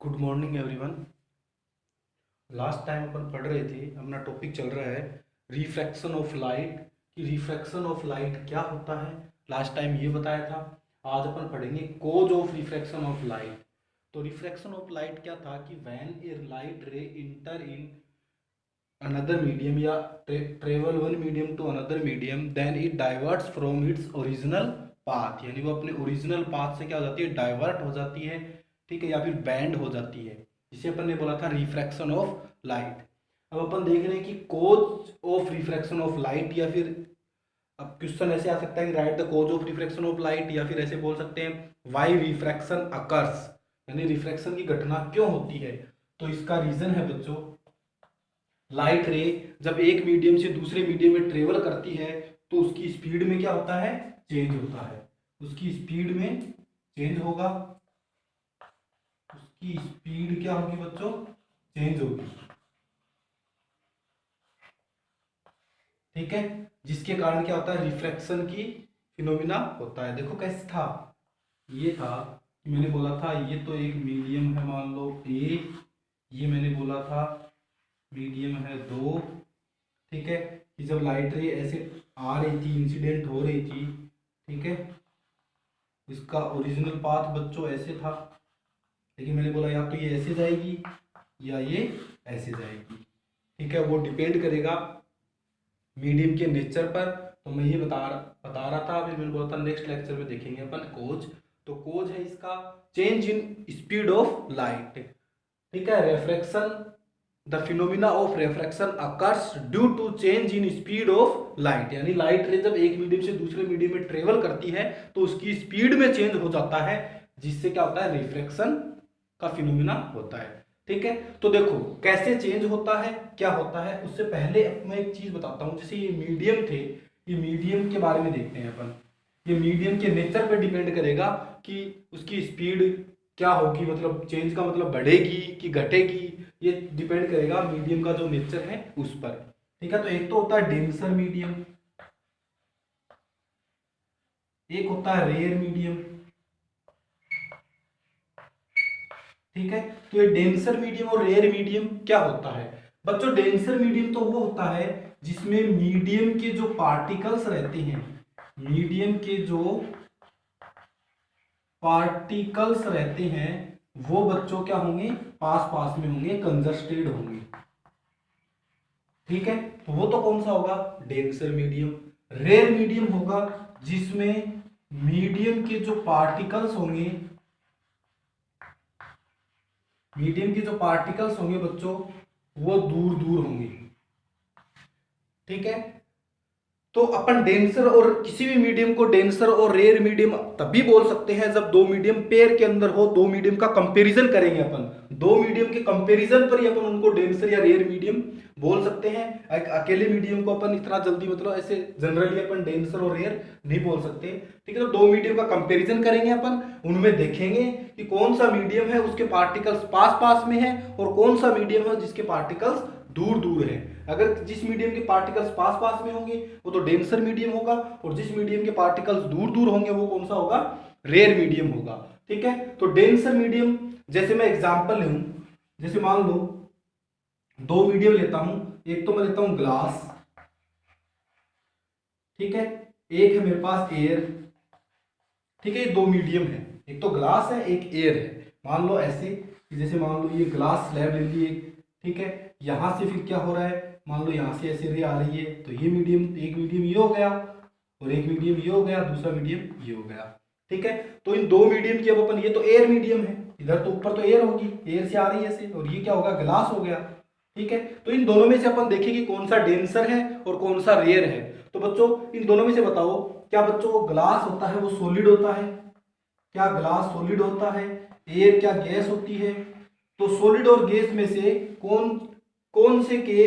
Good morning everyone. Last time अपन पढ़ रहे थे, अपना टॉपिक चल रहा है रिफ्रैक्शन ऑफ लाइट। कि रिफ्रैक्शन ऑफ लाइट क्या होता है, लास्ट टाइम ये बताया था। आज अपन पढ़ेंगे cause of refraction of light. तो रिफ्रैक्शन ऑफ लाइट क्या था कि when a light ray enter in another medium या travel one medium to another medium then it diverts from its original path, यानी वो अपने ओरिजिनल पाथ से क्या हो जाती है, डाइवर्ट हो जाती है। ठीक है, या फिर बैंड हो जाती है, जिसे अपन ने बोला था रिफ्रैक्शन ऑफ लाइट। अब अपन देख रहे हैं कि cause of refraction of light, या फिर अब क्वेश्चन ऐसे आ सकता है कि write the cause of refraction of light, या फिर ऐसे बोल सकते हैं व्हाई रिफ्रैक्शन अकर्स, यानी रिफ्रैक्शन की घटना क्यों होती है। तो इसका रीजन है बच्चों, लाइट रे जब एक मीडियम से दूसरे मीडियम में ट्रेवल करती है तो उसकी स्पीड में क्या होता है, चेंज होता है। उसकी स्पीड में चेंज होगा, उसकी स्पीड क्या होगी बच्चों, चेंज होगी। ठीक है, जिसके कारण क्या होता है, रिफ्रैक्शन की फिनोमिना होता है। देखो कैसे था, ये था कि मैंने बोला था ये तो एक मीडियम है, मान लो ए, ये मैंने बोला था मीडियम है दो। ठीक है, कि जब लाइट रे ऐसे आ रही थी, इंसिडेंट हो रही थी, ठीक है, इसका ओरिजिनल पाथ बच्चों ऐसे था, लेकिन मैंने बोला या तो ये ऐसे जाएगी या ये ऐसे जाएगी। ठीक है, वो डिपेंड करेगा मीडियम के नेचर पर। तो मैं ये बता रहा था, अभी मैंने बोला था नेक्स्ट लेक्चर में देखेंगे अपन कोज। तो कोज है इसका change in speed of light. ठीक है, refraction, the phenomena of refraction occurs due to change in speed of light, यानी लाइट रे जब एक मीडियम से दूसरे मीडियम में ट्रेवल करती है तो उसकी स्पीड में चेंज हो जाता है, जिससे क्या होता है, रिफ्रैक्शन का फिनोमिना होता है। ठीक है, तो देखो कैसे चेंज होता है, क्या होता है। उससे पहले मैं एक चीज बताता हूं, जैसे ये मीडियम थे, ये मीडियम के बारे में देखते हैं अपन। ये मीडियम के नेचर पे डिपेंड करेगा कि उसकी स्पीड क्या होगी, मतलब चेंज का मतलब बढ़ेगी कि घटेगी, ये डिपेंड करेगा मीडियम का जो नेचर है उस पर। ठीक है, तो एक तो होता है डेंसर मीडियम, एक होता है रेयर मीडियम। ठीक है, तो ये डेंसर मीडियम और रेयर मीडियम क्या होता है बच्चों। डेंसर मीडियम तो वो होता है जिसमें मीडियम के जो पार्टिकल्स रहते हैं, मीडियम के जो पार्टिकल्स रहते हैं वो बच्चों क्या होंगे, पास पास में होंगे, कंजस्टेड होंगे। ठीक है, तो वो तो कौन सा होगा, डेंसर मीडियम। रेयर मीडियम होगा जिसमें मीडियम के जो पार्टिकल्स होंगे, मीडियम के जो पार्टिकल्स होंगे बच्चों वो दूर दूर होंगे। ठीक है, तो अपन डेंसर और किसी भी मीडियम को डेंसर और रेयर मीडियम तभी बोल सकते हैं जब दो मीडियम पेयर के अंदर हो, दो मीडियम का कंपैरिजन करेंगे अपन, दो मीडियम के कंपैरिजन पर ही अपन उनको डेंसर या रेयर मीडियम बोल सकते हैं। अकेले मीडियम को अपन इतना जल्दी, मतलब ऐसे जनरली अपन डेंसर और रेयर नहीं बोल सकते। ठीक है, तो दो मीडियम का कंपैरिजन करेंगे अपन, उनमें देखेंगे कि कौन सा मीडियम है उसके पार्टिकल्स पास पास में है और कौन सा मीडियम है जिसके पार्टिकल्स दूर दूर है। अगर जिस मीडियम के पार्टिकल्स पास पास में होंगे वो तो डेंसर मीडियम होगा, और जिस मीडियम के पार्टिकल्स दूर दूर होंगे वो कौन सा होगा, रेयर मीडियम होगा। ठीक है, तो डेंसर मीडियम, जैसे मैं एग्जांपल लूं, जैसे मान लो दो मीडियम लेता हूं, एक तो मैं लेता हूं ग्लास, ठीक है, एक है मेरे पास एयर। ठीक है, ये दो मीडियम है, एक तो ग्लास है एक एयर है। मान लो ऐसे कि जैसे मान लो ये ग्लास स्लैब ले ली एक, ठीक है, यहां से फिर क्या हो रहा है, मान लो यहां से ऐसे रे आ रही है, तो ये मीडियम, एक मीडियम ये हो गया और एक मीडियम ये हो गया, दूसरा मीडियम ये हो गया। ठीक है, तो इन दो मीडियम की अब अपन, ये तो एयर मीडियम है, इधर तो ऊपर तो एयर होगी, एयर से आ रही है ऐसे, और ये क्या होगा, ग्लास हो गया। ठीक है, तो इन दोनों में से अपन देखेंगे कौन सा डेंसर है और कौन सा रेयर है। तो बच्चों इन दोनों में से बताओ, क्या बच्चों ग्लास होता है वो सॉलिड होता है, क्या ग्लास सॉलिड होता है, एयर क्या गैस होती है। तो सॉलिड और गैस में से कौन कौन से के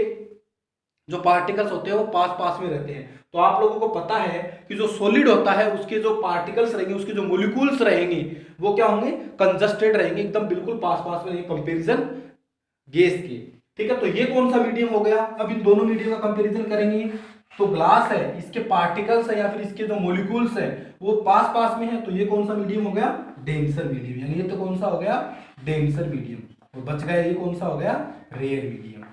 जो पार्टिकल्स होते हैं वो पास पास में रहते हैं। तो आप लोगों को पता है कि जो सॉलिड होता है उसके जो पार्टिकल्स रहेंगे, उसके जो मोलिक्यूल्स रहेंगे वो क्या होंगे, कंजस्टेड रहेंगे, एकदम बिल्कुल पास पास में रहेंगे कंपेरिजन गैस के। ठीक है, तो ये कौन सा मीडियम हो गया। अब इन दोनों मीडियम का कंपेरिजन करेंगे, तो ग्लास है, इसके पार्टिकल्स है या फिर इसके जो मॉलिक्यूल्स है वो पास पास में है, तो ये कौन सा मीडियम हो गया, डेंसर मीडियम। यानी ये तो कौन सा हो गया, डेंसर मीडियम। और बच गया ये कौन सा हो गया, रेयर मीडियम।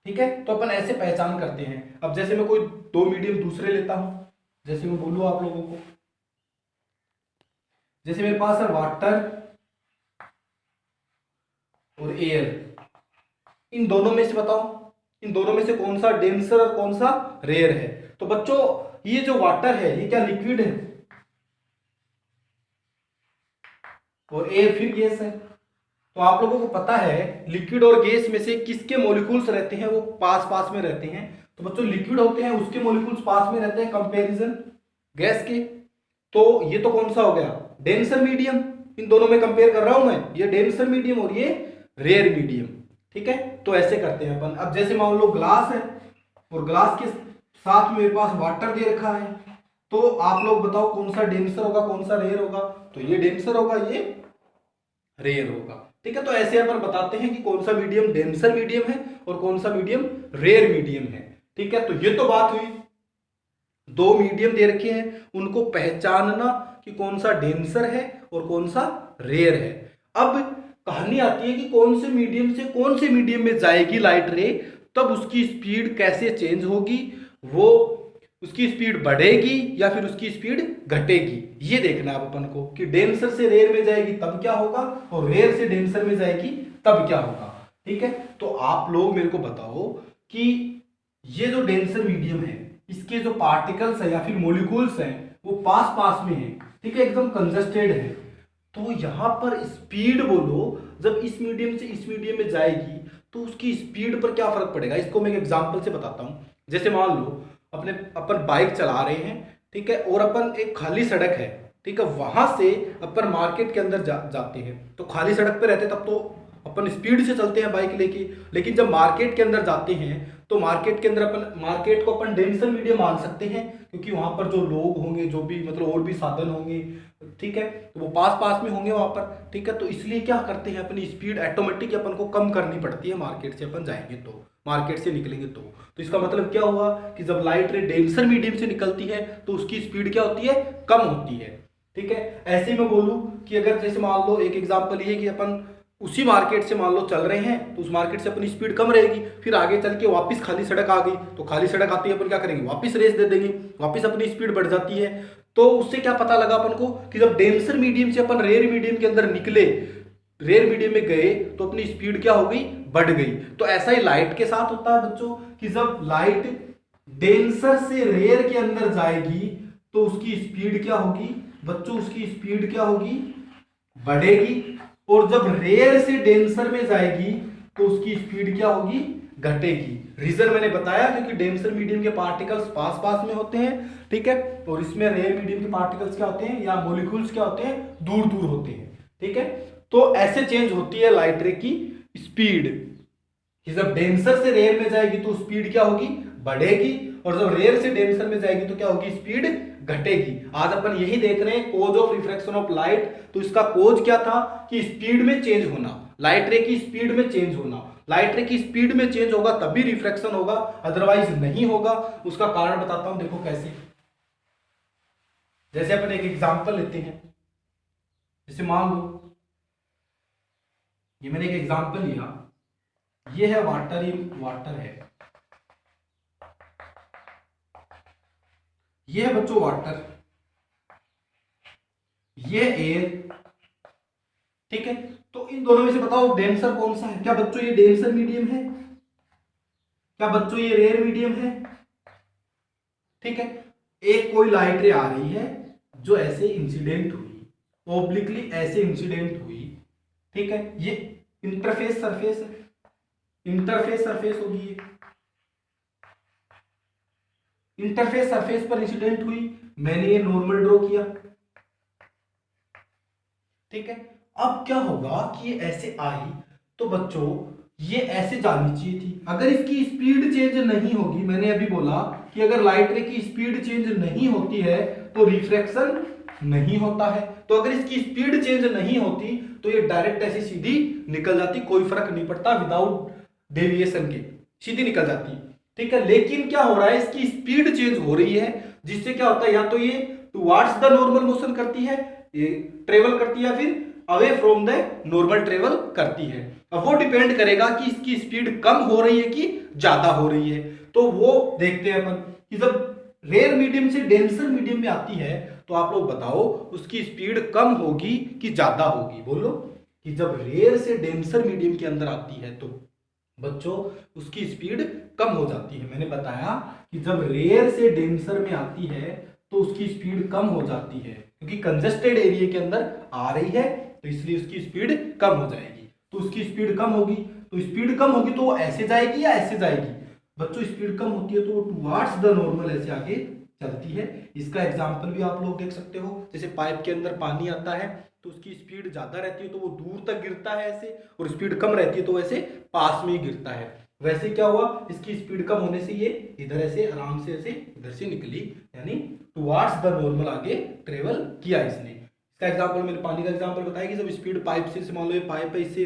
ठीक है, तो अपन ऐसे पहचान करते हैं। अब जैसे मैं कोई दो मीडियम दूसरे लेता हूं, जैसे मैं बोलूं आप लोगों को, जैसे मेरे पास है वाटर और एयर, इन दोनों में से बताओ, इन दोनों में से कौन सा डेंसर और कौन सा रेयर है। तो बच्चों ये जो वाटर है ये क्या लिक्विड है, और एयर फिर गैस है। तो आप लोगों को पता है लिक्विड और गैस में से किसके मॉलिक्यूल्स रहते हैं वो पास पास में रहते हैं। तो बच्चों लिक्विड होते हैं उसके मॉलिक्यूल्स पास में रहते हैं कंपैरिजन गैस के। तो ये तो कौन सा हो गया, डेंसर मीडियम। इन दोनों में कंपेयर कर रहा हूं मैं, ये डेंसर मीडियम और ये रेयर मीडियम। ठीक है, तो ऐसे करते हैं अपन। अब जैसे मान लो ग्लास है और ग्लास के साथ में मेरे पास वाटर दे रखा है, तो आप लोग बताओ कौन सा डेंसर होगा कौन सा रेयर होगा। तो ये डेंसर होगा, ये रेयर होगा। ठीक है, तो ऐसे अपन बताते हैं कि कौन सा मीडियम डेंसर मीडियम है और कौन सा मीडियम रेयर मीडियम है। ठीक है, तो ये तो बात हुई, दो मीडियम दे रखे हैं उनको पहचानना कि कौन सा डेंसर है और कौन सा रेयर है। अब कहानी आती है कि कौन से मीडियम से कौन से मीडियम में जाएगी लाइट रे, तब उसकी स्पीड कैसे चेंज होगी, वो उसकी स्पीड बढ़ेगी या फिर उसकी स्पीड घटेगी, ये देखना है अपन को कि डेंसर से रेयर में जाएगी तब क्या होगा और रेयर से डेंसर में जाएगी तब क्या होगा। ठीक है, तो आप लोग मेरे को बताओ कि ये जो डेंसर मीडियम है इसके जो पार्टिकल्स है या फिर मॉलिक्यूल्स हैं वो पास पास में है। ठीक है, एकदम कंजस्टेड है। तो यहां पर स्पीड बोलो, जब इस मीडियम से इस मीडियम में जाएगी तो उसकी स्पीड पर क्या फर्क पड़ेगा, इसको मैं एक एग्जांपल से बताता हूं। जैसे मान लो अपन बाइक चला रहे हैं, ठीक है, और अपन एक खाली सड़क है, ठीक है, वहां से अपन मार्केट के अंदर जाते हैं। तो खाली सड़क पे रहते तब तो अपन स्पीड से चलते हैं बाइक लेके, लेकिन जब मार्केट के अंदर जाते हैं तो मार्केट के अंदर मार्केट को अपन डेंसर मीडियम मान सकते हैं, क्योंकि वहां पर जो लोग होंगे, जो भी मतलब और भी साधन होंगे, ठीक है, तो वो पास पास में होंगे वहां पर। ठीक है, तो इसलिए क्या करते हैं, अपनी स्पीड ऑटोमेटिक अपन को कम करनी पड़ती है मार्केट से अपन जाएंगे तो, मार्केट से निकलेंगे तो इसका मतलब क्या हुआ कि जब लाइट रे डेंसर मीडियम से निकलती है तो उसकी स्पीड क्या होती है, कम होती है। ठीक है, ऐसे में बोलूं कि अगर जैसे मान लो एक एग्जांपल ये कि अपन उसी मार्केट से मान लो चल रहे हैं तो उस मार्केट से अपनी स्पीड कम रहेगी, फिर आगे चल के वापस खाली सड़क आ गई, तो खाली सड़क आती है अपन क्या करेंगे, वापस रेस दे देंगे, वापस अपनी स्पीड बढ़ जाती है। तो उससे क्या पता लगा अपन को कि जब डेंसर मीडियम से अपन रेयर मीडियम के अंदर निकले, रेयर मीडियम में गए, तो अपनी स्पीड क्या हो गई, बढ़ गई। तो ऐसा ही लाइट के साथ होता है बच्चों कि जब लाइट डेंसर से रेयर के अंदर जाएगी तो उसकी स्पीड क्या होगी बच्चों, उसकी स्पीड क्या होगी, बढ़ेगी। और जब रेयर से डेंसर में जाएगी तो उसकी स्पीड क्या होगी, घटेगी। रीजन मैंने बताया क्योंकि डेंसर मीडियम के पार्टिकल्स पास पास में होते हैं, ठीक है, और इसमें रेयर मीडियम के पार्टिकल्स क्या होते हैं या मॉलिक्यूल्स क्या होते हैं, दूर दूर होते हैं। ठीक है, तो ऐसे चेंज होती है लाइट रे की स्पीड कि जब डेंसर से रेयर में जाएगी तो स्पीड क्या होगी, बढ़ेगी, और जब रेयर से डेंसर में जाएगी तो क्या होगी, स्पीड घटेगी। आज अपन यही देख रहे हैं cause of refraction of light. तो इसका कोज क्या था कि स्पीड में चेंज होना, लाइट रे की स्पीड में चेंज होना। लाइट रे की स्पीड में चेंज होगा तभी रिफ्रैक्शन होगा, अदरवाइज नहीं होगा। उसका कारण बताता हूं, देखो कैसे। जैसे अपन एक एग्जांपल लेते हैं, जैसे मान लो ये मैंने एक एग्जांपल लिया, ये है वाटर, ये वाटर है, ये है बच्चों वाटर, ये एयर। ठीक है, तो इन दोनों में से बताओ डेंसर कौन सा है। क्या बच्चों ये डेंसर मीडियम है, क्या बच्चों ये रेयर मीडियम है। ठीक है, एक कोई लाइट रे आ रही है जो ऐसे इंसिडेंट हुई, ओब्लिकली ऐसे इंसिडेंट हुई। ठीक है, ये इंटरफेस सरफेस है, इंटरफेस सरफेस होगी ये, इंटरफेस सरफेस पर इंसिडेंट हुई, मैंने ये नॉर्मल ड्रॉ किया। ठीक है, अब क्या होगा कि ये ऐसे आई तो बच्चों ये ऐसे जानी चाहिए थी। अगर इसकी स्पीड चेंज नहीं होगी, मैंने अभी बोला कि अगर लाइट रे की स्पीड चेंज नहीं होती है तो रिफ्रैक्शन नहीं होता है। तो अगर इसकी स्पीड चेंज नहीं होती तो ये डायरेक्ट ऐसी सीधी निकल जाती, कोई फर्क नहीं पड़ता, विदाउट डेविएशन के सीधी निकल जाती। ठीक है, लेकिन क्या हो रहा है, इसकी स्पीड चेंज हो रही है, जिससे क्या होता है, या तो ये टुवार्ड्स द नॉर्मल मोशन करती है, ये ट्रेवल करती है, या फिर away from the normal travel करती है। अब वो डिपेंड करेगा कि इसकी स्पीड कम हो रही है कि ज्यादा हो रही है। तो वो देखते हैं अपन कि जब रेयर मीडियम से डेंसर मीडियम में आती है तो आप लोग बताओ उसकी स्पीड कम होगी कि ज्यादा होगी। बोलो कि जब रेयर से डेंसर मीडियम के अंदर आती है तो बच्चों उसकी स्पीड कम हो जाती है। मैंने बताया कि जब रेयर से डेंसर में आती है तो उसकी स्पीड कम हो जाती है, क्योंकि कंजेस्टेड एरिया के अंदर आ रही है तो इसलिए उसकी स्पीड कम हो जाएगी। तो उसकी स्पीड कम होगी, तो स्पीड कम होगी तो वो ऐसे जाएगी या ऐसे जाएगी। बच्चों स्पीड कम होती है तो वो टुवार्ड्स द नॉर्मल ऐसे आगे चलती है। इसका एग्जाम्पल भी आप लोग देख सकते हो, जैसे पाइप के अंदर पानी आता है तो उसकी स्पीड ज्यादा रहती है तो वो दूर तक गिरता है ऐसे, और स्पीड कम रहती है तो वैसे पास में ही गिरता है। वैसे क्या हुआ, इसकी स्पीड कम होने से ये इधर ऐसे आराम से ऐसे इधर से निकली, यानी टुवार्ड्स द नॉर्मल आगे ट्रेवल किया इसने। इसका एग्जांपल मैंने पानी का एग्जांपल बताया कि जब स्पीड पाइप से मान लो ये पाइप है, इससे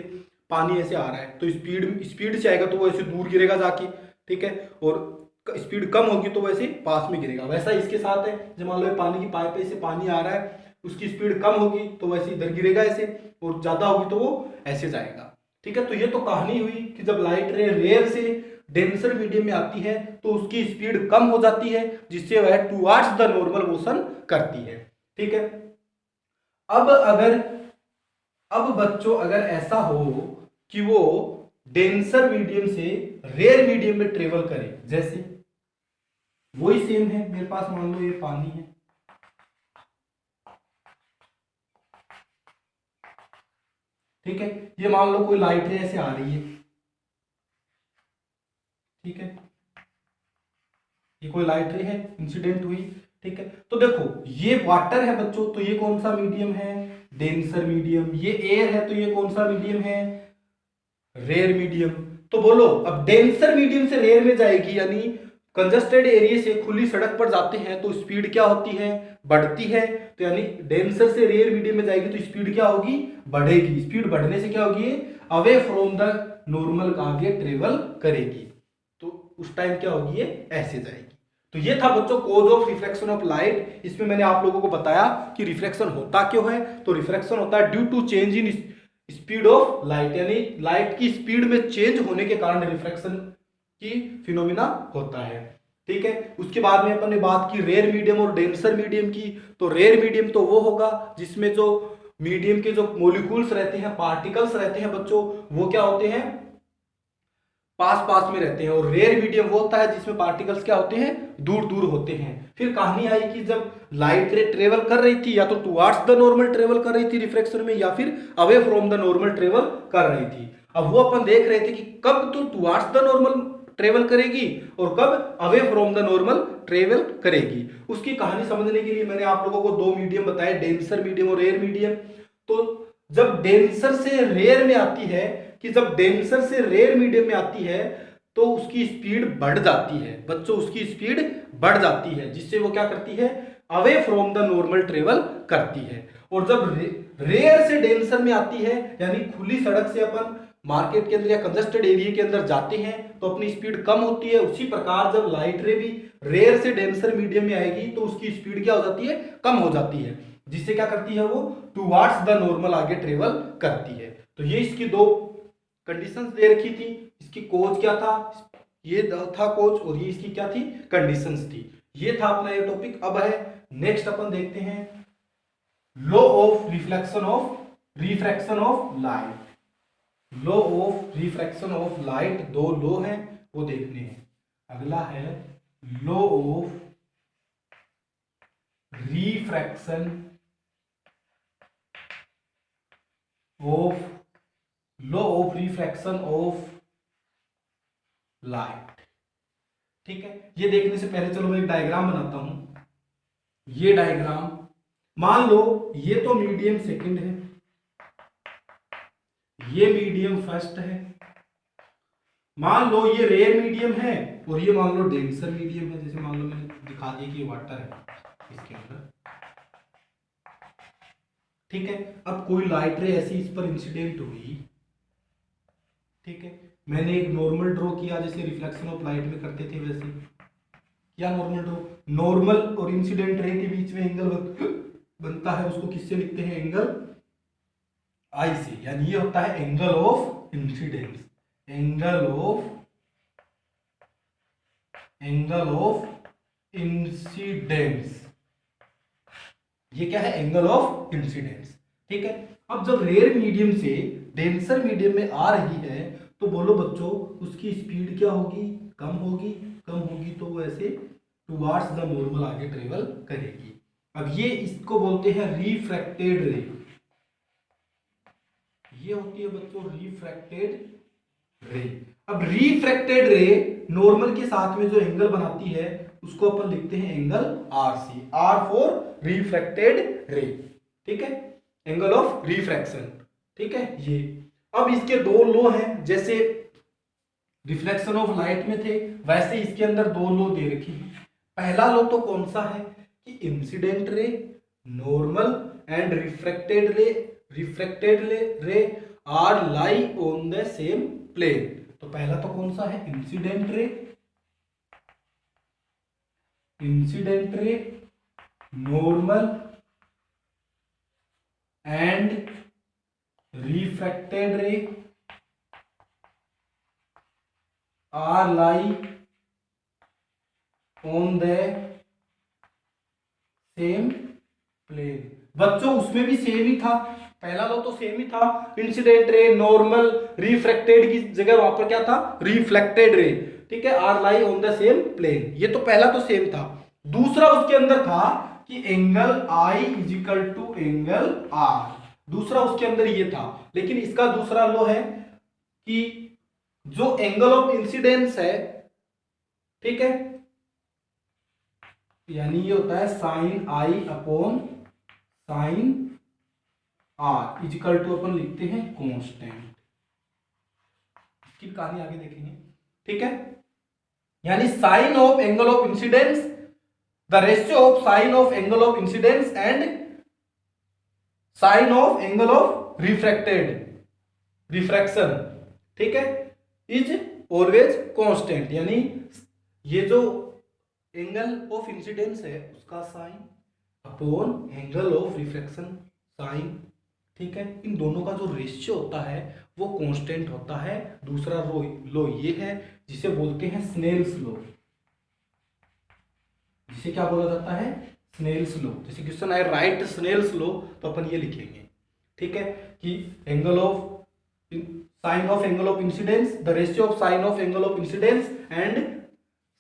पानी ऐसे आ रहा है तो स्पीड स्पीड से आएगा तो वो ऐसे दूर गिरेगा जाके, ठीक है, और स्पीड कम होगी तो वैसे पास में गिरेगा। वैसा इसके साथ है, जब मान लो ये पानी की पाइप है, इससे पानी आ रहा है, उसकी स्पीड कम होगी तो वैसे इधर गिरेगा ऐसे, और ज्यादा होगी तो वो ऐसे जाएगा। ठीक है, तो ये तो कहानी हुई कि जब लाइट रे रेयर से डेंसर मीडियम में आती है तो उसकी स्पीड कम हो जाती है, जिससे वह टुवार्ड्स द नॉर्मल मोशन करती है। ठीक है, अब अगर अब बच्चों अगर ऐसा हो कि वो डेंसर मीडियम से रेयर मीडियम में ट्रेवल करे, जैसे वही सेम है, मेरे पास मान लो ये पानी है, ठीक है, ये मान लो कोई लाइट रे ऐसे आ रही है, ठीक है, ये कोई लाइट रे है, इंसिडेंट हुई, ठीक है। तो देखो ये वाटर है बच्चों, तो ये कौन सा मीडियम है, डेंसर मीडियम। ये एयर है तो ये कौन सा मीडियम है, रेयर मीडियम। तो बोलो अब डेंसर मीडियम से रेयर में जाएगी, यानी कंजस्टेड एरिया से खुली सड़क पर जाते हैं तो स्पीड क्या होती है, बढ़ती है। तो यानी डेंसर से रेयर मीडियम में जाएगी तो स्पीड क्या होगी, बढ़ेगी। स्पीड बढ़ने से क्या होगी, अवे फ्रॉम द नॉर्मल आगे ट्रेवल करेगी, तो उस टाइम क्या होगी, ये ऐसे जाएगी। तो ये था बच्चों cause of refraction of light. इसमें मैंने आप लोगों को बताया कि रिफ्रैक्शन होता क्यों है। तो रिफ्रैक्शन होता है due to change in speed of light, यानी लाइट की स्पीड में चेंज होने के कारण रिफ्रैक्शन की फिनोमिना होता है। ठीक है, उसके बाद में अपन ने बात की रेयर मीडियम और डेंसर मीडियम की। तो रेयर मीडियम तो वो होगा जिसमें जो मीडियम के जो मोलिक्यूल्स रहते हैं, पार्टिकल्स रहते हैं बच्चों, वो क्या होते हैं, पास पास में रहते हैं। और रेयर मीडियम वो होता है जिसमें पार्टिकल्स क्या होते हैं, दूर दूर होते हैं। फिर कहानी आई कि जब लाइट रे ट्रेवल कर रही थी, या तो टुवार्ड्स द नॉर्मल ट्रेवल कर रही थी रिफ्रैक्शन में, या फिर away from the normal travel कर रही थी। अब वो अपन देख रहे थे कि कब तो टुवार्ड्स द नॉर्मल ट्रेवल करेगी और कब away from the normal travel करेगी। उसकी कहानी समझने के लिए मैंने आप लोगों को दो मीडियम बताए, डेंसर मीडियम और रेयर मीडियम। तो जब डेंसर से रेयर में आती है, कि जब डेंसर से रेयर मीडियम में आती है तो उसकी स्पीड बढ़ जाती है बच्चों, उसकी स्पीड बढ़ जाती है, जिससे वो क्या करती है, away from the normal travel करती है। और जब रेयर से डेंसर में आती है, यानी खुली सड़क से अपन मार्केट के अंदर या कंजस्टेड एरिया के अंदर जाते हैं तो अपनी स्पीड कम होती है। उसी प्रकार जब लाइट रे भी रेयर से डेंसर मीडियम में आएगी तो उसकी स्पीड क्या हो जाती है, कम हो जाती है, जिससे क्या करती है, वो टुवार्ड्स द नॉर्मल आगे ट्रेवल करती है। तो ये इसकी दो कंडीशंस दे रखी थी। इसकी कोज क्या था, ये था कोज, और ये इसकी क्या थी, कंडीशंस थी। ये था अपना ये टॉपिक। अब है नेक्स्ट अपन देखते हैं law of refraction of light. Law of refraction of light, दो लॉ हैं वो देखने हैं। अगला है law of refraction of light. ठीक है, ये देखने से पहले चलो मैं एक डायग्राम बनाता हूं। ये डायग्राम, मान लो ये तो मीडियम सेकंड है, ये मीडियम फर्स्ट है, मान लो ये रेयर मीडियम है, और ये मान लो डेंसर मीडियम है। जैसे मान लो मैंने दिखा दिया कि वाटर है इसके अंदर, ठीक है। अब कोई लाइट रे ऐसी इस पर इंसिडेंट हुई, ठीक है, मैंने एक नॉर्मल ड्रॉ किया जैसे रिफ्लेक्शन ऑफ लाइट में करते थे वैसे। क्या नॉर्मल ड्रॉ? नॉर्मल और इंसिडेंट रे के बीच में एंगल बनता है, उसको किससे लिखते हैं? एंगल आई से। यानी ये होता है angle of incidence. Angle of incidence, ये क्या है? Angle of incidence. ठीक है। अब जब रेयर मीडियम से डेंसर मीडियम में आ रही है तो बोलो बच्चों उसकी स्पीड क्या होगी? कम होगी। कम होगी तो वो ऐसे टुवार्ड्स द नॉर्मल आगे ट्रेवल करेगी। अब ये इसको बोलते हैं रिफ्रैक्टेड रे। ये होती है बच्चों रिफ्रैक्टेड रे। अब रिफ्रैक्टेड रे नॉर्मल के साथ में जो एंगल बनाती है उसको अपन लिखते हैं angle r c. R for refracted ray. ठीक है, एंगल ऑफ रिफ्रैक्शन। ठीक है। ये अब इसके दो लॉ हैं, जैसे रिफ्लेक्शन ऑफ लाइट में थे वैसे इसके अंदर दो लॉ दे रखे हैं। पहला लॉ तो कौन सा है कि incident ray, normal and refracted ray are lie on the same plane. तो पहला तो कौन सा है? Incident ray, normal and refracted ray are lie on the same plane. बच्चों उसमें भी सेम ही था, पहला लो तो सेम ही था। इंसिडेंट रे, नॉर्मल, रिफ्रैक्टेड की जगह वहां पर क्या था? Reflected ray. ठीक है, are lie on the same plane. ये तो पहला तो सेम था। दूसरा उसके अंदर था कि angle i is equal to angle r. दूसरा उसके अंदर ये था। लेकिन इसका दूसरा लो है कि जो एंगल ऑफ इंसिडेंस है, ठीक है, यानी ये होता है sine i upon sine r is equal to अपन लिखते हैं कांस्टेंट। इसकी कहानी आगे देखेंगे। ठीक है, यानी sine of angle of incidence, the ratio of sine of angle of incidence and sine of angle of refraction, ठीक है, इज ऑलवेज कांस्टेंट। यानी ये जो एंगल ऑफ इंसिडेंस है उसका sine upon angle of refraction sine, ठीक है, इन दोनों का जो रेशियो होता है वो कांस्टेंट होता है। दूसरा लो ये है जिसे बोलते हैं स्नेल्स लो। जिसे क्या बोला जाता है? स्नेल्स लो। जैसे क्वेश्चन आए राइट स्नेल्स लो तो अपन ये लिखेंगे। ठीक है, कि angle of sine of angle of incidence, the ratio of sine of angle of incidence and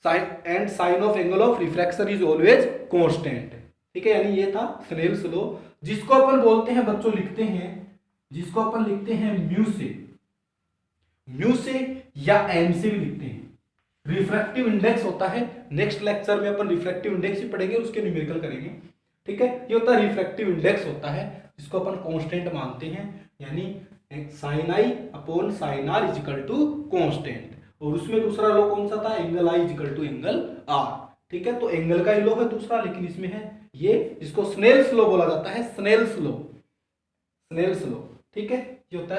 sine of angle of refraction is always constant. ठीक है, यानी ये था स्नेल्स लो, जिसको अपन बोलते हैं बच्चों, लिखते हैं, जिसको अपन लिखते हैं म्यू से या एम से भी लिखते हैं। रिफ्रैक्टिव इंडेक्स होता है, नेक्स्ट लेक्चर में अपन रिफ्रैक्टिव इंडेक्स ही पढ़ेंगे, उसके न्यूमेरिकल करेंगे। ठीक है, ये होता है रिफ्रैक्टिव इंडेक्स होता है, जिसको अपन कांस्टेंट मानते हैं। यानी sine i upon sine r is equal to constant. और उसमें दूसरा लो कौन सा था? Angle i is equal to angle r. ठीक है, तो एंगल का ही लो है दूसरा, लेकिन इसमें है ये, जिसको स्नेल्स लो बोला जाता है। स्नेल्स लो। ठीक है, ये होता है